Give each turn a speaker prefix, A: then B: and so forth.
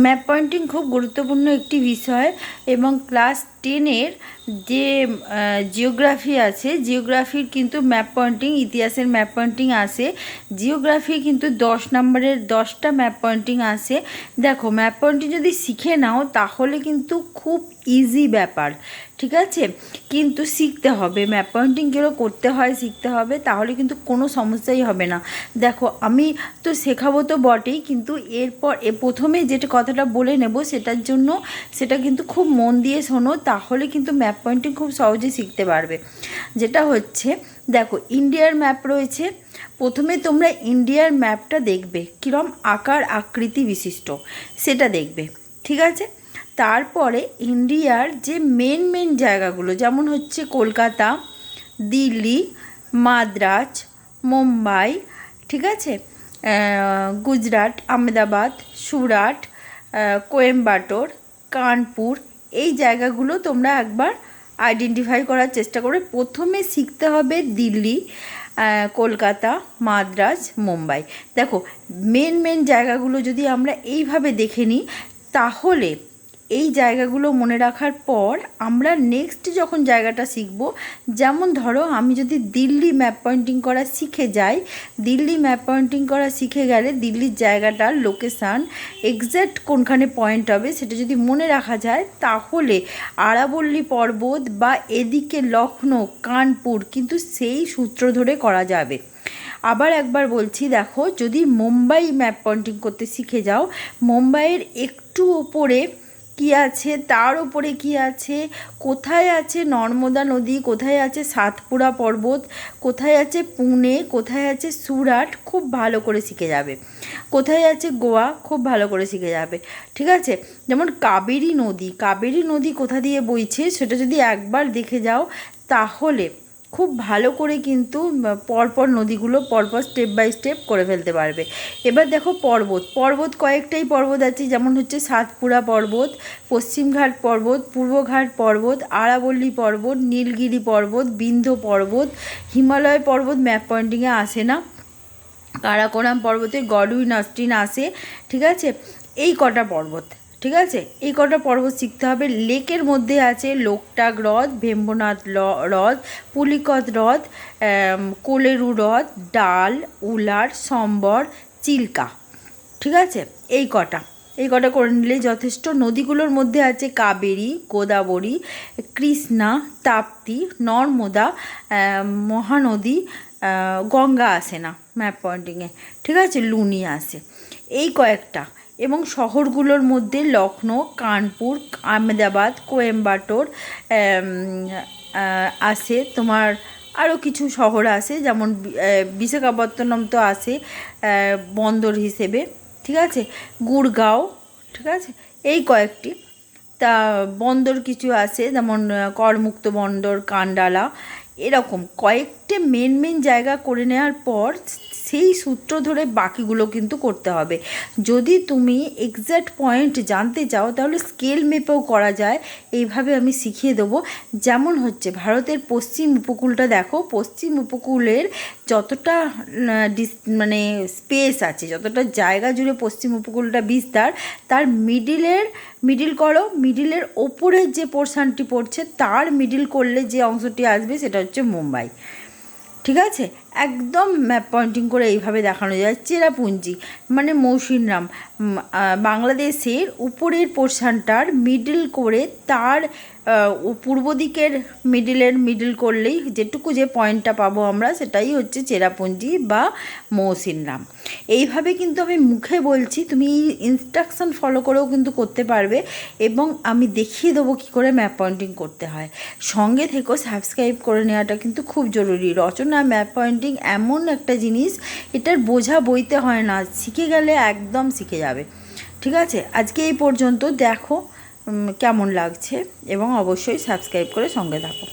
A: Map pointing খুব গুরুত্বপূর্ণ একটি বিষয় এবং ক্লাস 10-এর যে জিওগ্রাফি আছে, জিওগ্রাফির কিন্তু ম্যাপ পয়েন্টিং, ইতিহাসের ম্যাপ পয়েন্টিং আসে। জিওগ্রাফি কিন্তু 10 নম্বরের 10টা ম্যাপ পয়েন্টিং আসে। দেখো, ম্যাপ পয়েন্টিং যদি শিখে নাও তাহলে কিন্তু খুব ইজি ব্যাপার, ঠিক আছে? কিন্তু শিখতে হবে, ম্যাপ পয়েন্টিং কীভাবে করতে হয় শিখতে হবে, তাহলে কিন্তু কোনো সমস্যাই হবে না। দেখো, আমি তো শেখাবো তো বটেই, কিন্তু এরপর প্রথমে যেটা কথাটা বলে নেব সেটার জন্য সেটা কিন্তু খুব মন দিয়ে শোনো, তাহলে কিন্তু ম্যাপ পয়েন্টিং খুব সহজে শিখতে পারবে। যেটা হচ্ছে, দেখো, ইন্ডিয়ার ম্যাপ রয়েছে। প্রথমে তোমরা ইন্ডিয়ার ম্যাপটা দেখবে কীরকম আকার আকৃতি বিশিষ্ট, সেটা দেখবে, ঠিক আছে? তারপরে ইন্ডিয়ার যে মেন জায়গাগুলো, যেমন হচ্ছে কলকাতা, দিল্লি, মাদ্রাজ, মুম্বাই, ঠিক আছে, গুজরাট, আহমেদাবাদ, সুরাট, কোয়েম্বাটোর, কানপুর, এই জায়গাগুলো তোমরা একবার আইডেন্টিফাই করার চেষ্টা করে। প্রথমে শিখতে হবে দিল্লি, কলকাতা, মাদ্রাজ, মুম্বাই। দেখো, মেন জায়গাগুলো যদি আমরা এইভাবে দেখে নিই, তাহলে এই জায়গাগুলো মনে রাখার পর আমরা নেক্সট যখন জায়গাটা শিখব, যেমন ধরো আমি যদি দিল্লি ম্যাপ পয়েন্টিং করা শিখে যাই, দিল্লি ম্যাপ পয়েন্টিং করা শিখে গেলে দিল্লির জায়গাটার লোকেশান এক্স্যাক্ট কোনখানে পয়েন্ট হবে সেটা যদি মনে রাখা যায়, তাহলে আরাবল্লী পর্বত বা এদিকে লখনৌ, কানপুর কিন্তু সেই সূত্র ধরে করা যাবে। আবার একবার বলছি, দেখো, যদি মুম্বাই ম্যাপ পয়েন্টিং করতে শিখে যাও, মুম্বাইয়ের একটু ওপরে কী আছে, তার ওপরে কী আছে, কোথায় আছে নর্মদা নদী, কোথায় আছে সাতপুরা পর্বত, কোথায় আছে পুনে, কোথায় আছে সুরাট, খুব ভালো করে শিখে যাবে। কোথায় আছে গোয়া, খুব ভালো করে শিখে যাবে, ঠিক আছে? যেমন কাবেরী নদী কোথা দিয়ে বইছে সেটা যদি একবার দেখে যাও, তাহলে খুব ভালো করে কিন্তু পরপর নদীগুলো পরপর স্টেপ বাই স্টেপ করে ফেলতে পারবে। এবার দেখো, পর্বত কয়েকটাই পর্বত আছে, যেমন হচ্ছে সাতপুরা পর্বত, পশ্চিমঘাট পর্বত, পূর্বঘাট পর্বত, আরাবল্লী পর্বত, নীলগিরি পর্বত, বিন্ধ্য পর্বত, হিমালয় পর্বত ম্যাপ পয়েন্টিংয়ে আসে না। কারাকোরাম পর্বতে গডউইন অস্টিন আসে, ঠিক আছে? এই কটা পর্বত, ঠিক আছে? এই কটা পর্বত শিখতে হবে। লেকের মধ্যে আছে লোকটাক হ্রদ, ভেম্বনাথ হ্রদ, পুলিকত হ্রদ, কোলেরু হ্রদ, ডাল, উলার, সম্বর, চিল্কা, ঠিক আছে? এই কটা করে নিলেই যথেষ্ট। নদীগুলোর মধ্যে আছে কাবেরী, গোদাবরী, কৃষ্ণা, তাপ্তি, নর্মদা, মহানদী, গঙ্গা আসে না ম্যাপ পয়েন্টিংয়ে, ঠিক আছে? লুনি আসে। এই কয়েকটা। এবং শহরগুলোর মধ্যে লখনৌ, কানপুর, আহমেদাবাদ, কোয়েম্বাটোর আসে। তোমার আরও কিছু শহর আছে, যেমন বিশাখাপত্তনম তো আসে বন্দর হিসেবে, ঠিক আছে? গুড়গাঁও, ঠিক আছে? এই কয়েকটি। তা বন্দর কিছু আছে, যেমন করমুক্ত বন্দর, কান্ডালা, এরকম কয়েকটি মেন জায়গা করে নেওয়ার পর সেই সূত্র ধরে বাকিগুলো কিন্তু করতে হবে। যদি তুমি এক্স্যাক্ট পয়েন্ট জানতে চাও, তাহলে স্কেল মেপেও করা যায়। এইভাবে আমি শিখিয়ে দেবো। যেমন হচ্ছে, ভারতের পশ্চিম উপকূলটা দেখো, পশ্চিম উপকূলের যতটা মানে স্পেস আছে, যতটা জায়গা জুড়ে পশ্চিম উপকূলটা বিস্তার, তার মিডিলের ওপরের যে পোর্শনটি পড়ছে, তার মিডিল করলে যে অংশটি আসবে সেটা হচ্ছে মুম্বাই, ঠিক আছে? একদম ম্যাপ পয়েন্টিং করে এইভাবে দেখানো যায়। চেরাপুঞ্জি মানে মৌসিনরাম, বাংলাদেশের উপরের পোর্শনটার মিডিল করে তার পূর্ব দিকের মিডিল করলেই যেটুকু যে পয়েন্টটা পাবো আমরা, সেটাই হচ্ছে চেরাপুঞ্জি বা মৌসিনরাম। এইভাবে কিন্তু আমি মুখে বলছি, তুমি ইনস্ট্রাকশন ফলো করেও কিন্তু করতে পারবে, এবং আমি দেখিয়ে দেবো কী করে ম্যাপ পয়েন্টিং করতে হয়। সঙ্গে থেকেও সাবস্ক্রাইব করে নেওয়াটা কিন্তু খুব জরুরি। রচনা ম্যাপ পয়েন্টিং এমন একটা জিনিস, এটার বোঝা বইতে হয় না, শিখে গেলে একদম শিখে যাবে, ঠিক আছে? আজকে এই পর্যন্ত। দেখো কেমন লাগছে, এবং অবশ্যই সাবস্ক্রাইব করে সঙ্গে থাকো।